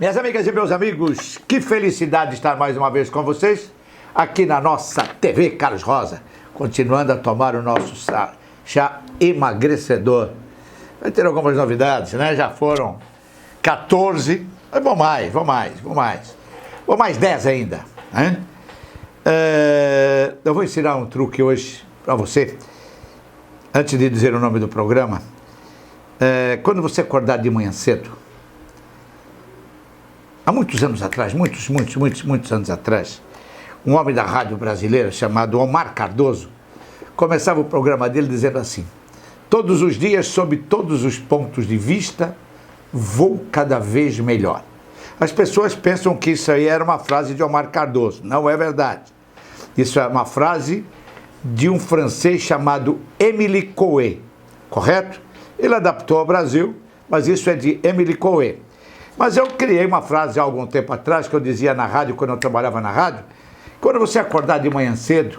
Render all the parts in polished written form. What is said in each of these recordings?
Minhas amigas e meus amigos, que felicidade estar mais uma vez com vocês aqui na nossa TV Carlos Rosa, continuando a tomar o nosso chá emagrecedor. Vai ter algumas novidades, né? Já foram 14, mas vou mais 10 ainda, né? Eu vou ensinar um truque hoje para você, antes de dizer o nome do programa. Quando você acordar de manhã cedo, há muitos anos atrás, muitos anos atrás, um homem da rádio brasileira chamado Omar Cardoso começava o programa dele dizendo assim: todos os dias, sob todos os pontos de vista, vou cada vez melhor. As pessoas pensam que isso aí era uma frase de Omar Cardoso. Não é verdade. Isso é uma frase de um francês chamado Émile Coué, correto? Ele adaptou ao Brasil, mas isso é de Émile Coué. Mas eu criei uma frase há algum tempo atrás, que eu dizia na rádio, quando eu trabalhava na rádio: quando você acordar de manhã cedo,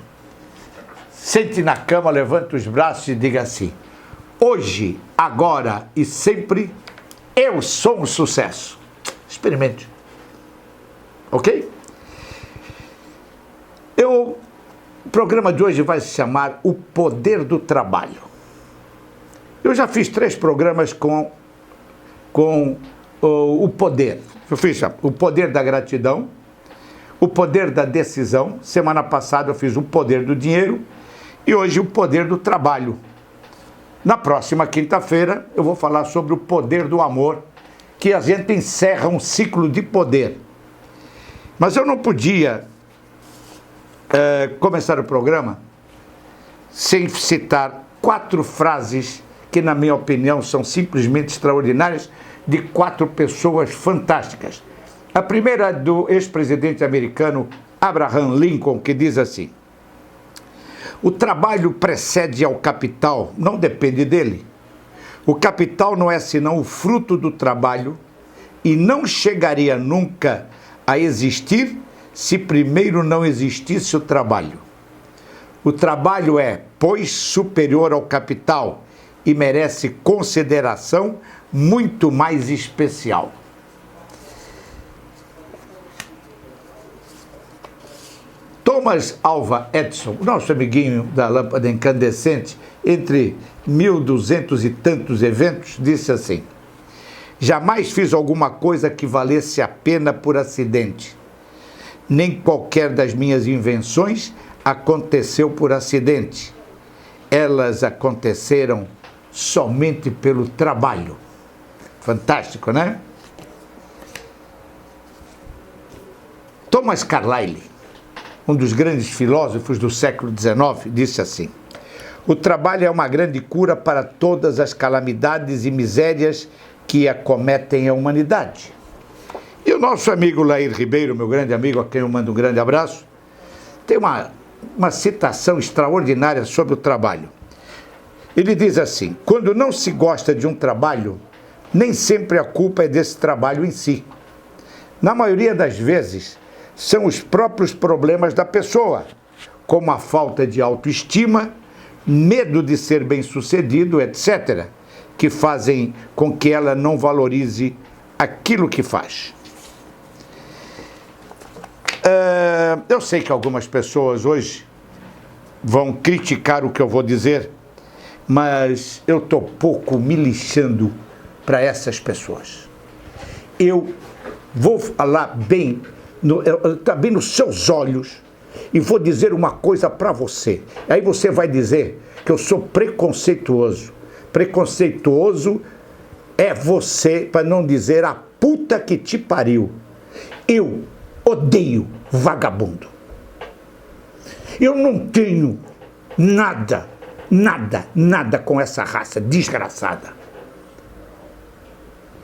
sente na cama, levanta os braços e diga assim: hoje, agora e sempre, eu sou um sucesso. Experimente. Ok? O programa de hoje vai se chamar O Poder do Trabalho. Eu já fiz 3 programas com o poder. Eu fiz o poder da gratidão, o poder da decisão. Semana passada eu fiz o poder do dinheiro e hoje o poder do trabalho. Na próxima quinta-feira eu vou falar sobre o poder do amor, que a gente encerra um ciclo de poder. Mas eu não podia começar o programa sem citar 4 frases que, na minha opinião, são simplesmente extraordinárias, de 4 pessoas fantásticas. A primeira é do ex-presidente americano Abraham Lincoln, que diz assim: o trabalho precede ao capital, não depende dele. O capital não é senão o fruto do trabalho e não chegaria nunca a existir se primeiro não existisse o trabalho. O trabalho é, pois, superior ao capital e merece consideração muito mais especial. Thomas Alva Edison, nosso amiguinho da lâmpada incandescente, entre 1200 e tantos eventos, disse assim: jamais fiz alguma coisa que valesse a pena por acidente. Nem qualquer das minhas invenções aconteceu por acidente. Elas aconteceram somente pelo trabalho. Fantástico, né? Thomas Carlyle, um dos grandes filósofos do século XIX, disse assim: o trabalho é uma grande cura para todas as calamidades e misérias que acometem a humanidade. E o nosso amigo Lair Ribeiro, meu grande amigo, a quem eu mando um grande abraço, tem uma citação extraordinária sobre o trabalho. Ele diz assim: quando não se gosta de um trabalho, nem sempre a culpa é desse trabalho em si. Na maioria das vezes, são os próprios problemas da pessoa, como a falta de autoestima, medo de ser bem-sucedido, etc., que fazem com que ela não valorize aquilo que faz. Eu sei que algumas pessoas hoje vão criticar o que eu vou dizer, mas eu estou pouco me lixando para essas pessoas. Eu vou falar bem nos seus olhos e vou dizer uma coisa para você. Aí você vai dizer que eu sou preconceituoso. Preconceituoso é você, para não dizer a puta que te pariu. Eu odeio vagabundo. Eu não tenho nada com essa raça desgraçada.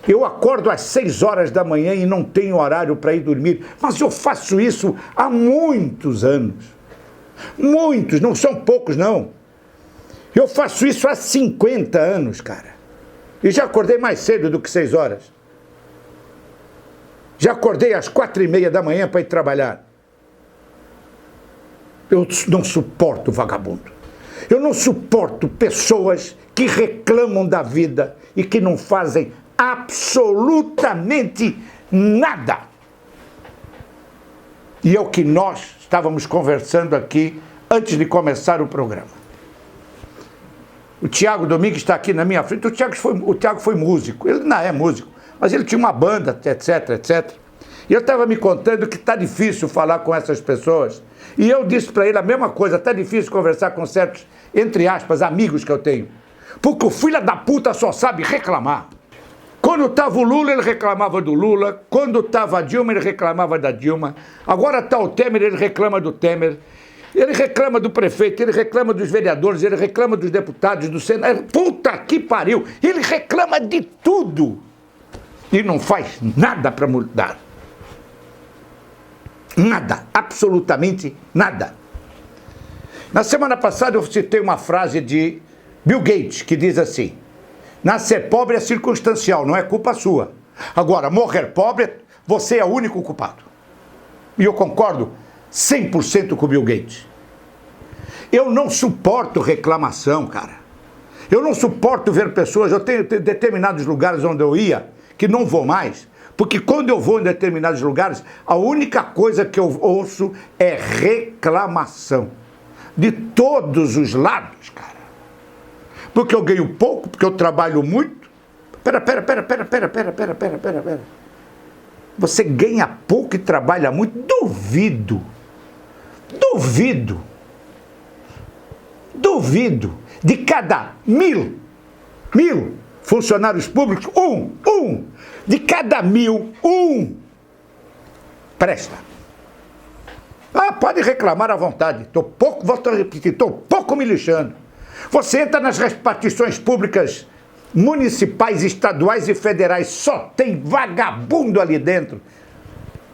Eu acordo às 6 horas da manhã e não tenho horário para ir dormir, mas eu faço isso há muitos anos. Muitos, não são poucos não. Eu faço isso há 50 anos, cara. E já acordei mais cedo do que 6 horas. Já acordei às 4h30 da manhã para ir trabalhar. Eu não suporto vagabundo. Eu não suporto pessoas que reclamam da vida e que não fazem absolutamente Nada. E é o que nós estávamos conversando aqui antes de começar o programa. O Tiago Domingues está aqui na minha frente. O Tiago foi músico. Ele não é músico, mas ele tinha uma banda, etc, etc. E eu estava me contando que está difícil falar com essas pessoas. E eu disse para ele a mesma coisa. Está difícil conversar com certos, entre aspas, amigos que eu tenho. Porque o filho da puta só sabe reclamar. Quando estava o Lula, ele reclamava do Lula. Quando estava a Dilma, ele reclamava da Dilma. Agora está o Temer, ele reclama do Temer. Ele reclama do prefeito, ele reclama dos vereadores, ele reclama dos deputados, do Senado. Puta que pariu! Ele reclama de tudo. E não faz nada para mudar. Nada, absolutamente nada. Na semana passada eu citei uma frase de Bill Gates, que diz assim: nascer pobre é circunstancial, não é culpa sua. Agora, morrer pobre, você é o único culpado. E eu concordo 100% com o Bill Gates. Eu não suporto reclamação, cara. Eu não suporto ver pessoas, eu tenho determinados lugares onde eu ia, que não vou mais, porque quando eu vou em determinados lugares, a única coisa que eu ouço é reclamação. De todos os lados, cara. Porque eu ganho pouco, porque eu trabalho muito. Pera. Você ganha pouco e trabalha muito? Duvido. De cada mil funcionários públicos, um. De cada 1000, presta. Ah, pode reclamar à vontade. Volto a repetir, estou pouco me lixando. Você entra nas repartições públicas municipais, estaduais e federais, só tem vagabundo ali dentro.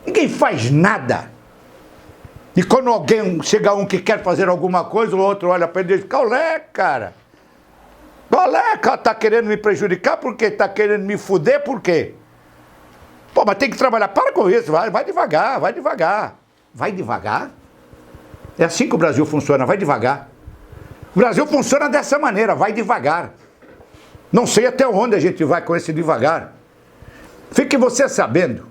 Ninguém faz nada. E quando alguém chega um que quer fazer alguma coisa, o outro olha para ele e diz: qual é, cara? Qual é? Tá querendo me prejudicar? Por quê? Tá querendo me fuder? Por quê? Pô, mas tem que trabalhar. Para com isso, vai devagar. Vai devagar? É assim que o Brasil funciona, vai devagar. O Brasil funciona dessa maneira, vai devagar. Não sei até onde a gente vai com esse devagar. Fique você sabendo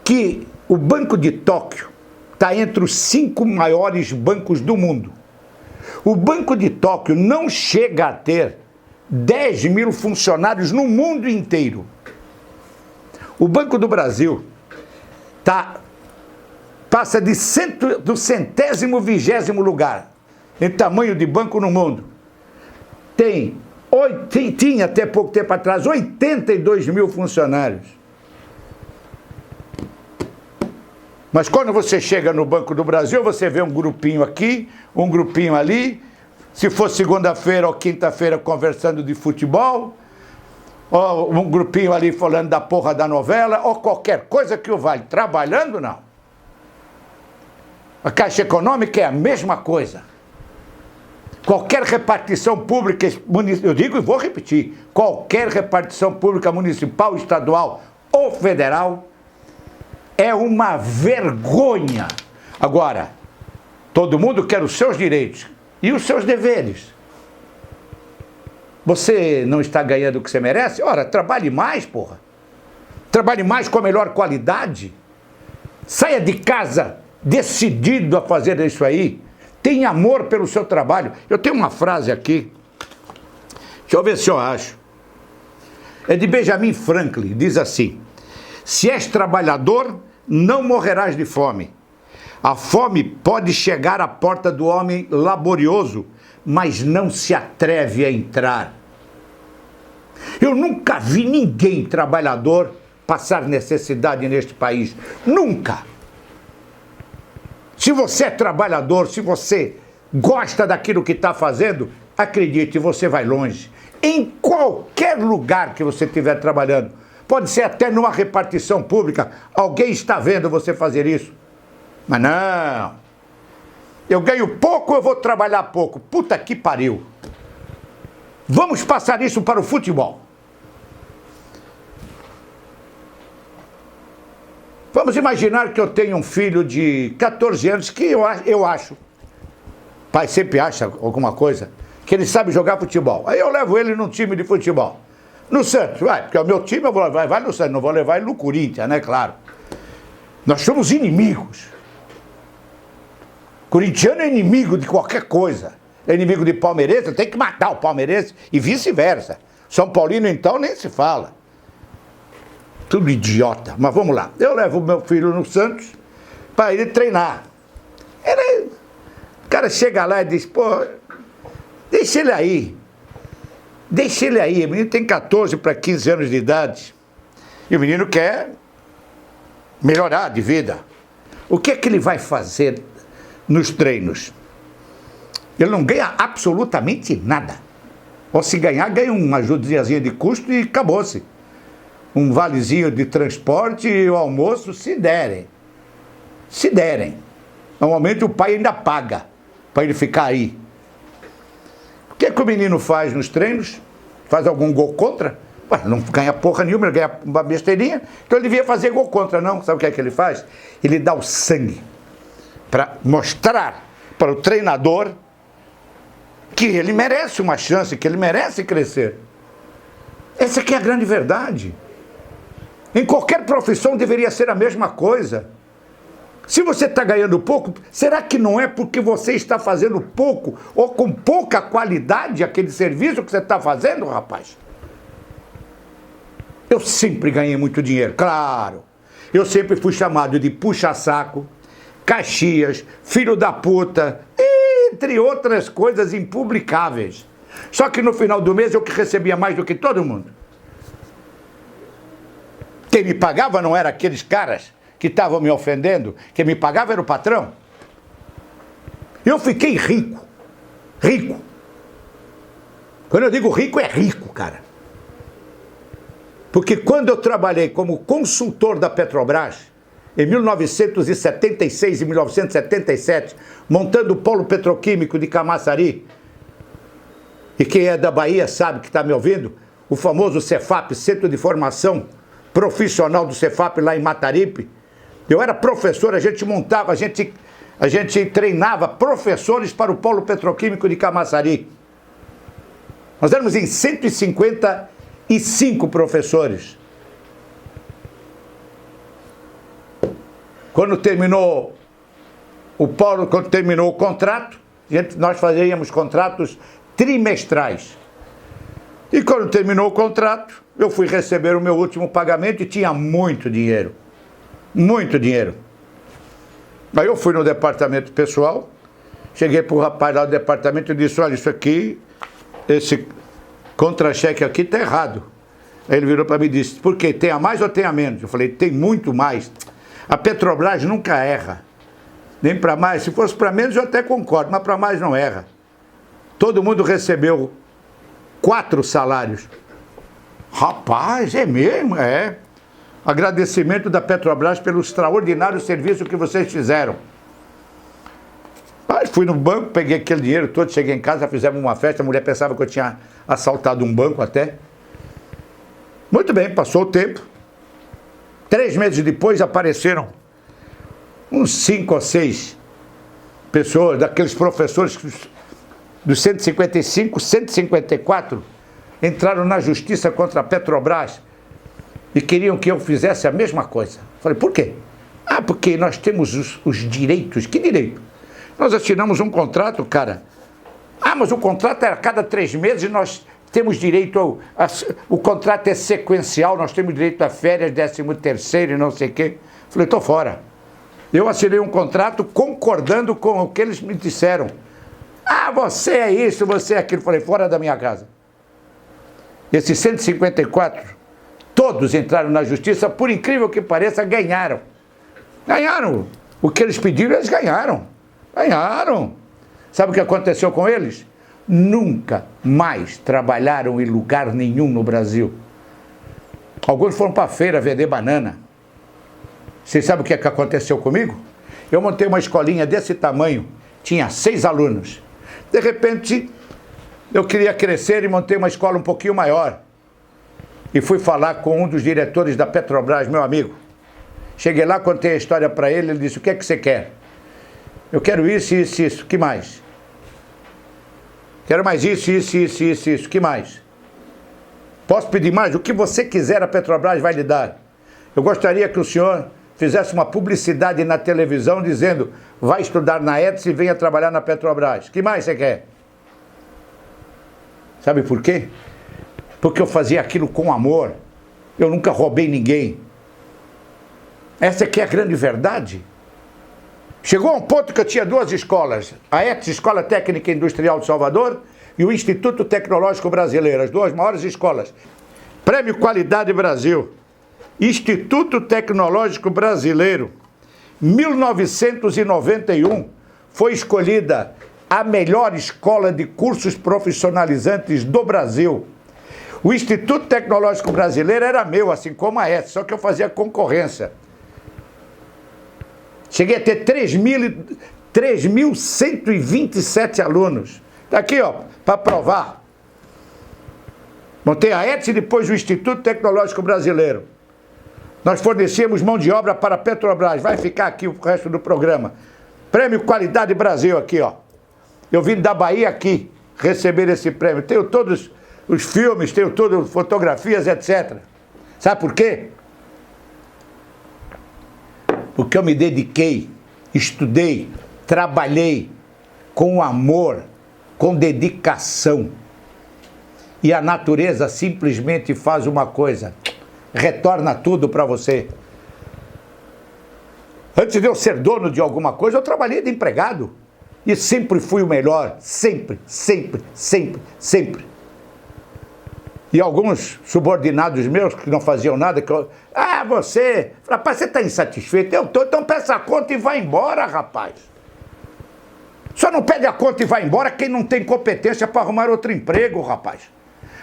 que o Banco de Tóquio está entre os 5 maiores bancos do mundo. O Banco de Tóquio não chega a ter 10 mil funcionários no mundo inteiro. O Banco do Brasil passa do 120º lugar em tamanho de banco no mundo. Tinha até pouco tempo atrás 82 mil funcionários. Mas quando você chega no Banco do Brasil, você vê um grupinho aqui, um grupinho ali. Se for segunda-feira ou quinta-feira conversando de futebol, ou um grupinho ali falando da porra da novela, ou qualquer coisa que o vale. Trabalhando, não. A Caixa Econômica é a mesma coisa. Qualquer repartição pública, eu digo e vou repetir, qualquer repartição pública municipal, estadual ou federal é uma vergonha. Agora, todo mundo quer os seus direitos e os seus deveres. Você não está ganhando o que você merece? Ora, trabalhe mais, porra. Trabalhe mais com a melhor qualidade. Saia de casa decidido a fazer isso aí. Tenha amor pelo seu trabalho. Eu tenho uma frase aqui. Deixa eu ver se eu acho. É de Benjamin Franklin. Diz assim: se és trabalhador, não morrerás de fome. A fome pode chegar à porta do homem laborioso, mas não se atreve a entrar. Eu nunca vi ninguém trabalhador passar necessidade neste país. Nunca. Se você é trabalhador, se você gosta daquilo que está fazendo, acredite, você vai longe. Em qualquer lugar que você estiver trabalhando. Pode ser até numa repartição pública. Alguém está vendo você fazer isso. Mas não. Eu ganho pouco, eu vou trabalhar pouco. Puta que pariu. Vamos passar isso para o futebol. Vamos imaginar que eu tenho um filho de 14 anos que eu acho, pai sempre acha alguma coisa, que ele sabe jogar futebol. Aí eu levo ele num time de futebol. No Santos, vai, porque o meu time eu vou levar, vai no Santos, não vou levar ele no Corinthians, né, claro. Nós somos inimigos. Corintiano é inimigo de qualquer coisa. É inimigo de palmeirense, tem que matar o palmeirense e vice-versa. São Paulino, então, nem se fala. Tudo idiota. Mas vamos lá. Eu levo o meu filho no Santos para ele treinar. O cara chega lá e diz, pô, deixa ele aí. Deixa ele aí. O menino tem 14 para 15 anos de idade. E o menino quer melhorar de vida. O que é que ele vai fazer nos treinos? Ele não ganha absolutamente nada. Ou se ganhar, ganha uma ajudazinha de custo e acabou-se. Um valezinho de transporte e o almoço, se derem. Se derem. Normalmente o pai ainda paga para ele ficar aí. O que é que o menino faz nos treinos? Faz algum gol contra? Ué, não ganha porra nenhuma, ele ganha uma besteirinha. Então ele devia fazer gol contra, não. Sabe o que é que ele faz? Ele dá o sangue para mostrar para o treinador que ele merece uma chance, que ele merece crescer. Essa aqui é a grande verdade. Em qualquer profissão deveria ser a mesma coisa. Se você está ganhando pouco, será que não é porque você está fazendo pouco ou com pouca qualidade aquele serviço que você está fazendo, rapaz? Eu sempre ganhei muito dinheiro, claro. Eu sempre fui chamado de puxa-saco, Caxias, filho da puta, entre outras coisas impublicáveis. Só que no final do mês eu que recebia mais do que todo mundo. Quem me pagava não era aqueles caras que estavam me ofendendo, quem me pagava era o patrão. Eu fiquei rico. Rico. Quando eu digo rico, é rico, cara. Porque quando eu trabalhei como consultor da Petrobras, em 1976 e 1977, montando o polo petroquímico de Camaçari, e quem é da Bahia sabe que está me ouvindo, o famoso Cefap, Centro de Formação Profissional do Cefap lá em Mataripe. Eu era professor, a gente montava, a gente treinava professores para o polo petroquímico de Camaçari. Nós éramos em 155 professores. Quando terminou o polo, quando terminou o contrato, nós fazíamos contratos trimestrais. E quando terminou o contrato, eu fui receber o meu último pagamento e tinha muito dinheiro. Muito dinheiro. Aí eu fui no departamento pessoal, cheguei para o rapaz lá do departamento e disse, olha, isso aqui, esse contra-cheque aqui está errado. Aí ele virou para mim e disse, por quê? Tem a mais ou tem a menos? Eu falei, tem muito mais. A Petrobras nunca erra. Nem para mais. Se fosse para menos eu até concordo, mas para mais não erra. Todo mundo recebeu 4 salários. Rapaz, é mesmo? É. Agradecimento da Petrobras pelo extraordinário serviço que vocês fizeram. Aí fui no banco, peguei aquele dinheiro todo, cheguei em casa, fizemos uma festa, a mulher pensava que eu tinha assaltado um banco até. Muito bem, passou o tempo. 3 meses depois apareceram uns 5 ou 6 pessoas, daqueles professores dos 155, 154, entraram na justiça contra a Petrobras e queriam que eu fizesse a mesma coisa. Falei, por quê? Ah, porque nós temos os direitos. Que direito? Nós assinamos um contrato, cara. Ah, mas o contrato é a cada 3 meses e nós temos direito o contrato é sequencial, nós temos direito a férias, 13º e não sei o quê. Falei, estou fora. Eu assinei um contrato concordando com o que eles me disseram. Ah, você é isso, você é aquilo. Falei, fora da minha casa. Esses 154, todos entraram na justiça, por incrível que pareça, ganharam. Ganharam. O que eles pediram, eles ganharam. Ganharam. Sabe o que aconteceu com eles? Nunca mais trabalharam em lugar nenhum no Brasil. Alguns foram para a feira vender banana. Vocês sabem o que aconteceu comigo? Eu montei uma escolinha desse tamanho, tinha 6 alunos. De repente, eu queria crescer e montei uma escola um pouquinho maior. E fui falar com um dos diretores da Petrobras, meu amigo. Cheguei lá, contei a história para ele, ele disse, o que é que você quer? Eu quero isso, isso, isso, o que mais? Quero mais isso, isso, isso, isso, isso, o que mais? Posso pedir mais? O que você quiser, a Petrobras vai lhe dar. Eu gostaria que o senhor fizesse uma publicidade na televisão dizendo: vai estudar na ETS e venha trabalhar na Petrobras. O que mais você quer? Sabe por quê? Porque eu fazia aquilo com amor. Eu nunca roubei ninguém. Essa aqui é a grande verdade. Chegou a um ponto que eu tinha duas escolas. A ETS, Escola Técnica Industrial de Salvador, e o Instituto Tecnológico Brasileiro, as duas maiores escolas. Prêmio Qualidade Brasil. Instituto Tecnológico Brasileiro, 1991, foi escolhida a melhor escola de cursos profissionalizantes do Brasil. O Instituto Tecnológico Brasileiro era meu, assim como a ETS, só que eu fazia concorrência. Cheguei a ter 3.127 alunos. Está aqui, ó, para provar. Montei a ETS e depois o Instituto Tecnológico Brasileiro. Nós fornecíamos mão de obra para a Petrobras. Vai ficar aqui o resto do programa. Prêmio Qualidade Brasil aqui, ó. Eu vim da Bahia aqui receber esse prêmio. Tenho todos os filmes, tenho todas fotografias, etc. Sabe por quê? Porque eu me dediquei, estudei, trabalhei com amor, com dedicação. E a natureza simplesmente faz uma coisa: retorna tudo para você. Antes de eu ser dono de alguma coisa, eu trabalhei de empregado. E sempre fui o melhor. Sempre, sempre, sempre, sempre. E alguns subordinados meus que não faziam nada, que eu... você... Rapaz, você está insatisfeito? Eu estou, então peça a conta e vai embora, rapaz. Só não pede a conta e vai embora quem não tem competência para arrumar outro emprego, rapaz.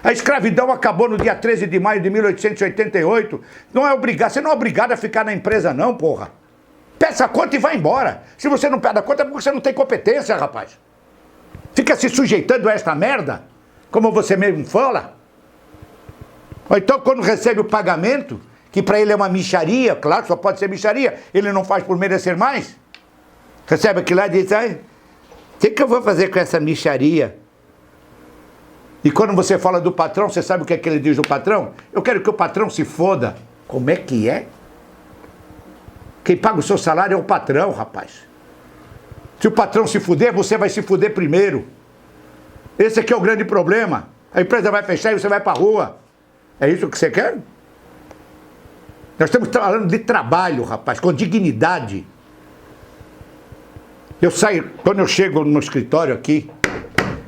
A escravidão acabou no dia 13 de maio de 1888. Não é obrigado, você não é obrigado a ficar na empresa não, porra. Peça a conta e vai embora. Se você não pede a conta é porque você não tem competência, rapaz. Fica se sujeitando a esta merda, como você mesmo fala. Ou então quando recebe o pagamento, que para ele é uma mixaria, claro, só pode ser mixaria, ele não faz por merecer mais. Recebe aquilo lá e diz: o que eu vou fazer com essa mixaria? E quando você fala do patrão, você sabe o que é que ele diz do patrão? Eu quero que o patrão se foda. Como é que é? Quem paga o seu salário é o patrão, rapaz. Se o patrão se fuder, você vai se fuder primeiro. Esse aqui é o grande problema. A empresa vai fechar e você vai pra rua. É isso que você quer? Nós estamos falando de trabalho, rapaz, com dignidade. Eu saio, quando eu chego no escritório aqui,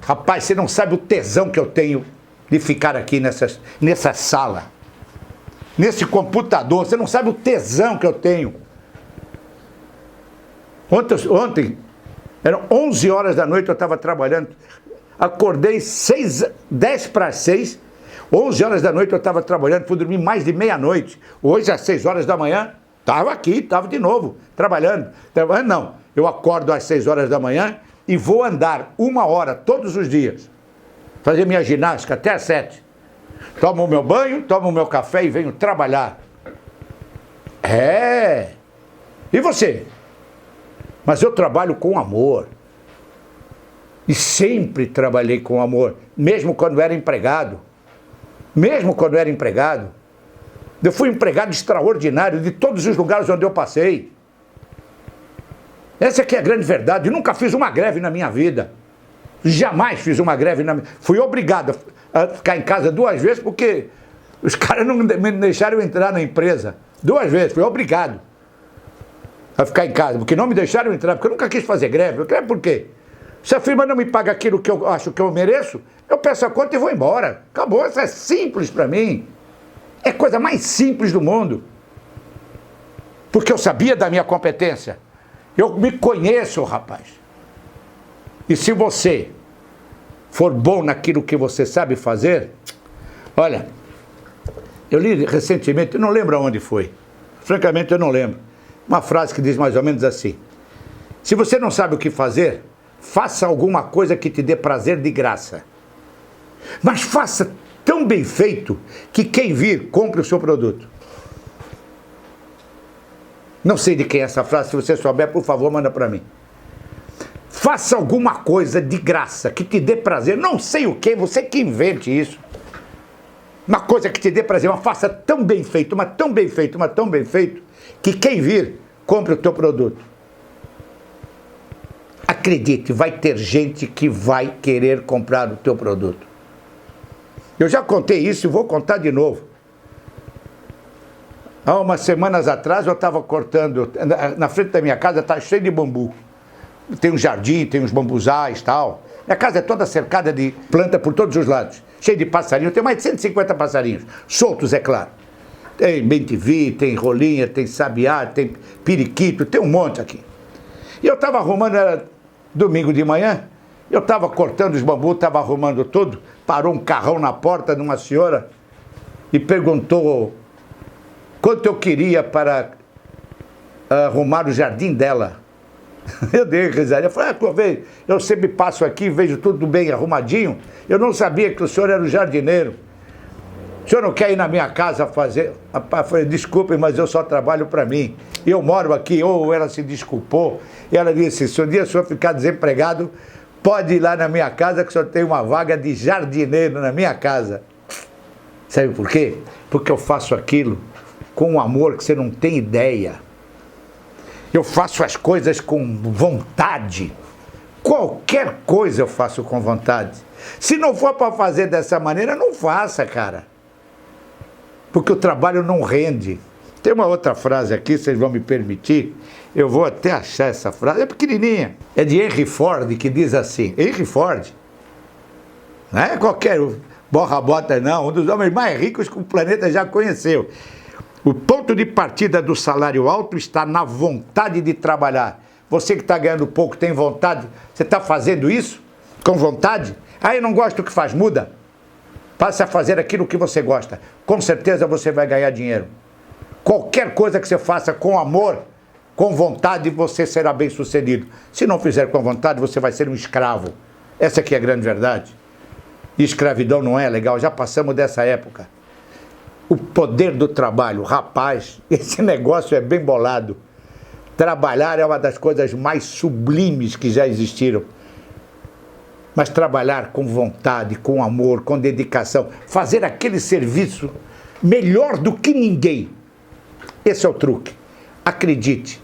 rapaz, você não sabe o tesão que eu tenho de ficar aqui nessa sala. Nesse computador, você não sabe o tesão que eu tenho. Ontem eram 11 horas da noite, eu estava trabalhando. Acordei 10 para 6. 11 horas da noite eu estava trabalhando, fui dormir mais de meia-noite. Hoje, às 6 horas da manhã, estava aqui, estava de novo, trabalhando. Não, eu acordo às 6 horas da manhã e vou andar 1 hora todos os dias. Fazer minha ginástica até às 7. Tomo o meu banho, tomo o meu café e venho trabalhar. E você? Mas eu trabalho com amor. E sempre trabalhei com amor, mesmo quando era empregado. Mesmo quando era empregado. Eu fui empregado extraordinário de todos os lugares onde eu passei. Essa aqui é a grande verdade. Eu nunca fiz uma greve na minha vida. Jamais fiz uma greve na minha vida. Fui obrigado a ficar em casa 2 vezes porque os caras não me deixaram entrar na empresa. 2 vezes, fui obrigado a ficar em casa, porque não me deixaram entrar, porque eu nunca quis fazer greve. Greve por quê? Se a firma não me paga aquilo que eu acho que eu mereço, eu peço a conta e vou embora. Acabou, isso é simples para mim. É a coisa mais simples do mundo. Porque eu sabia da minha competência. Eu me conheço, rapaz. E se você for bom naquilo que você sabe fazer... Olha, eu li recentemente, eu não lembro aonde foi. Francamente, eu não lembro. Uma frase que diz mais ou menos assim: se você não sabe o que fazer, faça alguma coisa que te dê prazer de graça. Mas faça tão bem feito que quem vir, compre o seu produto. Não sei de quem é essa frase, se você souber, por favor, manda para mim. Faça alguma coisa de graça que te dê prazer. Não sei o que, você que invente isso. Uma coisa que te dê prazer, uma faça tão bem feito, mas tão bem feito, mas tão bem feito, que quem vir, compre o teu produto. Acredite, vai ter gente que vai querer comprar o teu produto. Eu já contei isso e vou contar de novo. Há umas semanas atrás eu estava cortando, na frente da minha casa está cheio de bambu. Tem um jardim, tem uns bambuzais e tal. Minha casa é toda cercada de planta por todos os lados. Cheio de passarinhos, tem mais de 150 passarinhos. Soltos, é claro. Tem bem-te-vi, tem rolinha, tem sabiá, tem periquito, tem um monte aqui. E eu estava arrumando, era domingo de manhã, eu estava cortando os bambus, estava arrumando tudo. Parou um carrão na porta de uma senhora e perguntou quanto eu queria para arrumar o jardim dela. Eu dei risada. Eu falei, eu sempre passo aqui, vejo tudo bem arrumadinho. Eu não sabia que o senhor era o jardineiro. O senhor não quer ir na minha casa fazer? Rapaz, eu falei, desculpe, mas eu só trabalho para mim. Eu moro aqui. Ou ela se desculpou. E ela disse, se um dia o senhor ficar desempregado, pode ir lá na minha casa que o senhor tem uma vaga de jardineiro na minha casa. Sabe por quê? Porque eu faço aquilo com um amor que você não tem ideia. Eu faço as coisas com vontade. Qualquer coisa eu faço com vontade. Se não for para fazer dessa maneira, não faça, cara. Porque o trabalho não rende. Tem uma outra frase aqui, vocês vão me permitir. Eu vou até achar essa frase. É pequenininha. É de Henry Ford, que diz assim. Henry Ford. Não é qualquer borra-bota, não. Um dos homens mais ricos que o planeta já conheceu. O ponto de partida do salário alto está na vontade de trabalhar. Você que está ganhando pouco, tem vontade? Você está fazendo isso com vontade? Ah, eu não gosto do que faz, muda. Passe a fazer aquilo que você gosta. Com certeza você vai ganhar dinheiro. Qualquer coisa que você faça com amor, com vontade, você será bem sucedido. Se não fizer com vontade, você vai ser um escravo. Essa aqui é a grande verdade. E escravidão não é legal, já passamos dessa época. O poder do trabalho, rapaz, esse negócio é bem bolado. Trabalhar é uma das coisas mais sublimes que já existiram. Mas trabalhar com vontade, com amor, com dedicação, fazer aquele serviço melhor do que ninguém. Esse é o truque. Acredite,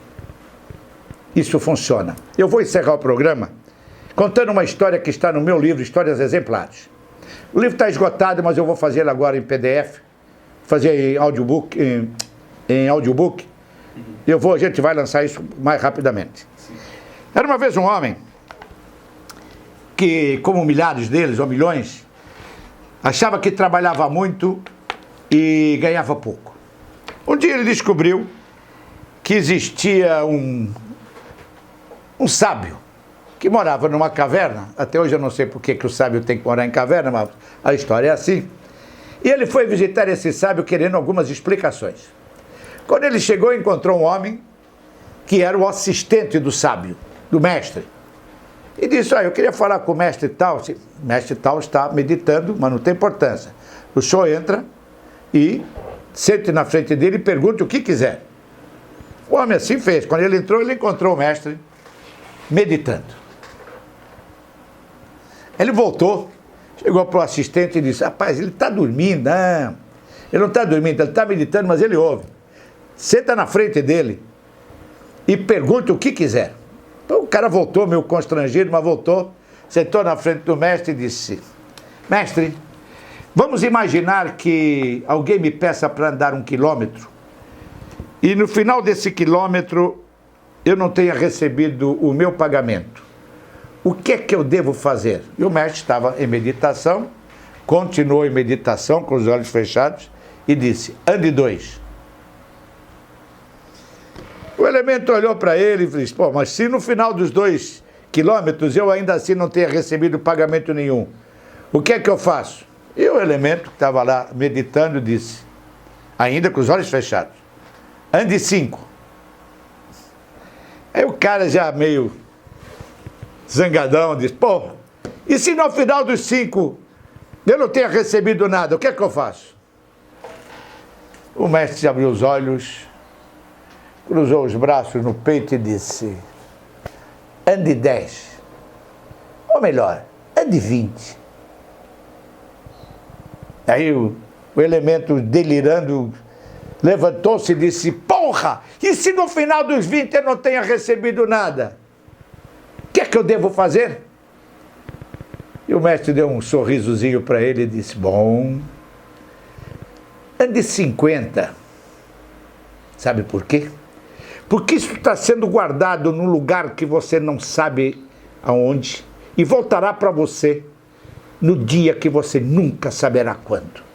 isso funciona. Eu vou encerrar o programa contando uma história que está no meu livro, Histórias Exemplares. O livro está esgotado, mas eu vou fazê-lo agora em PDF. Fazer em audiobook, em audiobook. A gente vai lançar isso mais rapidamente. Era uma vez um homem que, como milhares deles, ou milhões, achava que trabalhava muito e ganhava pouco. Um dia ele descobriu que existia um sábio que morava numa caverna. Até hoje eu não sei por que o sábio tem que morar em caverna, mas a história é assim. E ele foi visitar esse sábio querendo algumas explicações. Quando ele chegou, encontrou um homem que era o assistente do sábio, do mestre. E disse, eu queria falar com o mestre tal. O mestre tal está meditando, mas não tem importância. O senhor entra e sente na frente dele e pergunta o que quiser. O homem assim fez. Quando ele entrou, ele encontrou o mestre meditando. Ele voltou. Chegou para o assistente e disse, rapaz, ele está dormindo. Não, ele não está dormindo, ele está meditando, mas ele ouve. Senta na frente dele e pergunta o que quiser. Então o cara voltou, meio constrangido, mas voltou, sentou na frente do mestre e disse, mestre, vamos imaginar que alguém me peça para andar 1 quilômetro e no final desse quilômetro eu não tenha recebido o meu pagamento. O que é que eu devo fazer? E o mestre estava em meditação, continuou em meditação com os olhos fechados e disse, ande 2. O elemento olhou para ele e disse, mas se no final dos 2 quilômetros eu ainda assim não tenha recebido pagamento nenhum, o que é que eu faço? E o elemento que estava lá meditando disse, ainda com os olhos fechados, ande 5. Aí o cara já meio zangadão disse, e se no final dos 5 eu não tenha recebido nada, o que é que eu faço? O mestre abriu os olhos, cruzou os braços no peito e disse, ande 10. Ou melhor, ande 20. Aí o O elemento delirando levantou-se e disse: porra, e se no final dos 20 eu não tenha recebido nada? O que é que eu devo fazer? E o mestre deu um sorrisozinho para ele e disse: bom, ande 50. Sabe por quê? Porque isso está sendo guardado num lugar que você não sabe aonde e voltará para você no dia que você nunca saberá quando.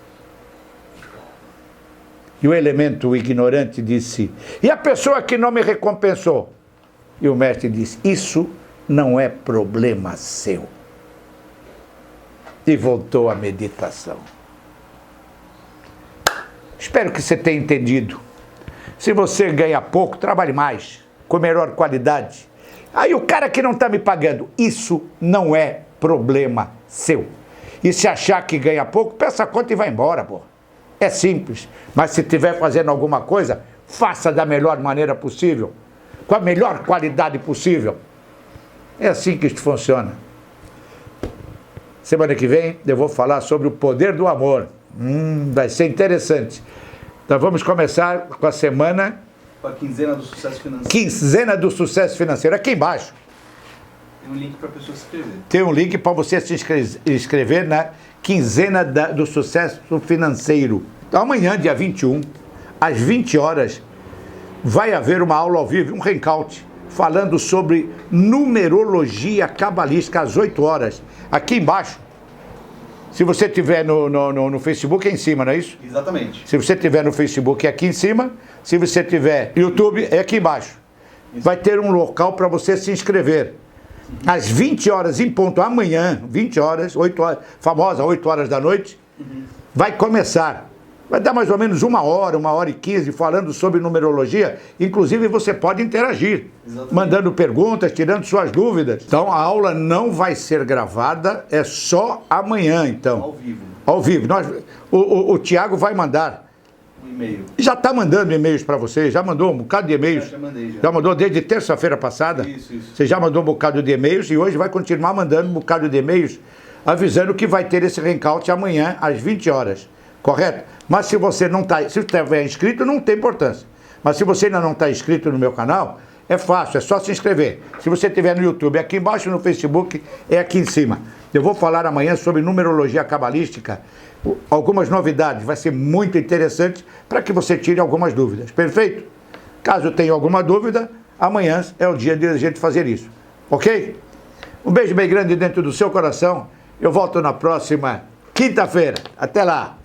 E o elemento ignorante disse: e a pessoa que não me recompensou? E o mestre disse: isso não é problema seu. E voltou à meditação. Espero que você tenha entendido. Se você ganha pouco, trabalhe mais, com melhor qualidade. Aí o cara que não está me pagando, isso não é problema seu. E se achar que ganha pouco, peça a conta e vai embora, pô. É simples. Mas se estiver fazendo alguma coisa, faça da melhor maneira possível, com a melhor qualidade possível. É assim que isto funciona. Semana que vem eu vou falar sobre o poder do amor. Vai ser interessante. Então vamos começar com a semana... Com a quinzena do sucesso financeiro. Quinzena do sucesso financeiro. Aqui embaixo. Tem um link para a pessoa se inscrever. Tem um link para você se inscrever na quinzena do sucesso financeiro. Então, amanhã, dia 21, às 20 horas, vai haver uma aula ao vivo, um hangout, falando sobre numerologia cabalística às 8 horas. Aqui embaixo. Se você tiver no Facebook, é em cima, não é isso? Exatamente. Se você tiver no Facebook, é aqui em cima. Se você tiver no YouTube, é aqui embaixo. Isso. Vai ter um local para você se inscrever. Às 20 horas em ponto, amanhã, 20 horas, 8 horas, famosa 8 horas da noite, vai começar. Vai dar mais ou menos 1 hora e 15, falando sobre numerologia. Inclusive, você pode interagir, exatamente, mandando perguntas, tirando suas dúvidas. Então, a aula não vai ser gravada, é só amanhã, então. Ao vivo. Ao vivo. O Tiago vai mandar. Um e-mail. Já está mandando e-mails para você, já mandou um bocado de e-mails. Já mandei, já. Já mandou desde terça-feira passada? Isso. Você já mandou um bocado de e-mails e hoje vai continuar mandando um bocado de e-mails, avisando que vai ter esse hangout amanhã, às 20 horas. Correto? Mas se você não está, se estiver inscrito, não tem importância. Mas se você ainda não está inscrito no meu canal, é fácil, é só se inscrever. Se você estiver no YouTube, é aqui embaixo, no Facebook, é aqui em cima. Eu vou falar amanhã sobre numerologia cabalística, algumas novidades, vai ser muito interessante para que você tire algumas dúvidas. Perfeito? Caso tenha alguma dúvida, amanhã é o dia de a gente fazer isso. Ok? Um beijo bem grande dentro do seu coração. Eu volto na próxima quinta-feira. Até lá!